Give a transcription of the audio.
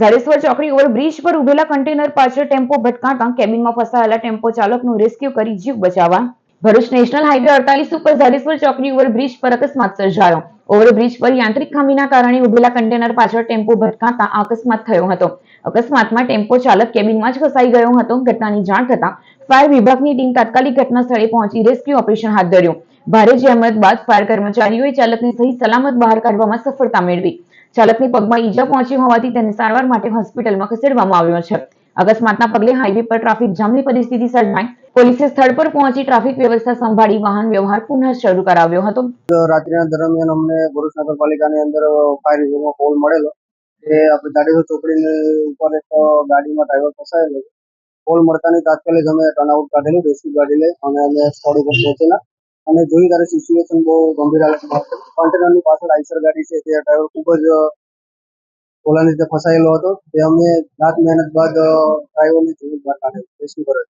ઝાડેશ્વર ચોકડી ઓવરબ્રિજ પર ઉભેલા કન્ટેનર પાછળ ટેમ્પો ભટકાતા કેબિનમાં ફસાયેલા ટેમ્પો ચાલકનું રેસ્ક્યુ કરી જીવ બચાવવા. ભરૂચ નેશનલ હાઈવે 48 ઉપર ઝાડેશ્વર ચોકડી ઓવરબ્રિજ પર અકસ્માત સર્જાયો. ઓવરબ્રિજ પર યાંત્રિક ખામીના કારણે ઉભેલા કન્ટેનર પાછળ ટેમ્પો ભટકાતા અકસ્માત થયો હતો. અકસ્માતમાં ટેમ્પો ચાલક કેબિનમાં જ ફસાઈ ગયો હતો. ઘટનાની જાણ થતાં ફાયર વિભાગની ટીમ તાત્કાલિક ઘટના સ્થળે પહોંચી રેસ્ક્યુ ઓપરેશન હાથ ધર્યું. ભારે જહેમત બાદ ફાયર કર્મચારીઓએ ચાલકને સહી સલામત બહાર કાઢવામાં સફળતા મેળવી. ચાલકને પગમાં ઈજા પહોંચી હોવાથી તેને સારવાર માટે હોસ્પિટલમાં ખસેડવામાં આવ્યો છે. અકસ્માતના પગલે હાઈવે પર ટ્રાફિક જામની પરિસ્થિતિ સર્જાઈ. પોલીસે સ્થળ પર પહોંચી ટ્રાફિક વ્યવસ્થા સંભાળી વાહન વ્યવહાર પુનઃ શરૂ કરાવ્યો હતો. રાત્રિના દરમિયાન અમને ભરૂચ નગરપાલિકાની અંદર ફાયર વિભાગમાં કોલ મળેલો કે આપણે ઝાડેશ્વર ચોકડીની ઉપર એક ગાડીમાં ડ્રાઈવર ફસાયેલો. કોલ મળતાની તાત્કાલિક અમે ટર્નઆઉટ કાઢેલું રેસ્ક્યુ ગાડી લઈ અને અમે સ્થળ ઉપર પહોંચેલા અને જોઈ ત્યારે સિચ્યુએશન બહુ ગંભીર હાલતમાં હતી. કન્ટેનરની પાછળ આઈસર ગાડી છે તે ડ્રાઈવર ખૂબ જ પોલાની રીતે ફસાયેલો હતો. તે અમે રાત મહેનત બાદ ડ્રાઈવરની જીવિત બહાર કાઢેલો રેસ્ક્યુ કરેલો.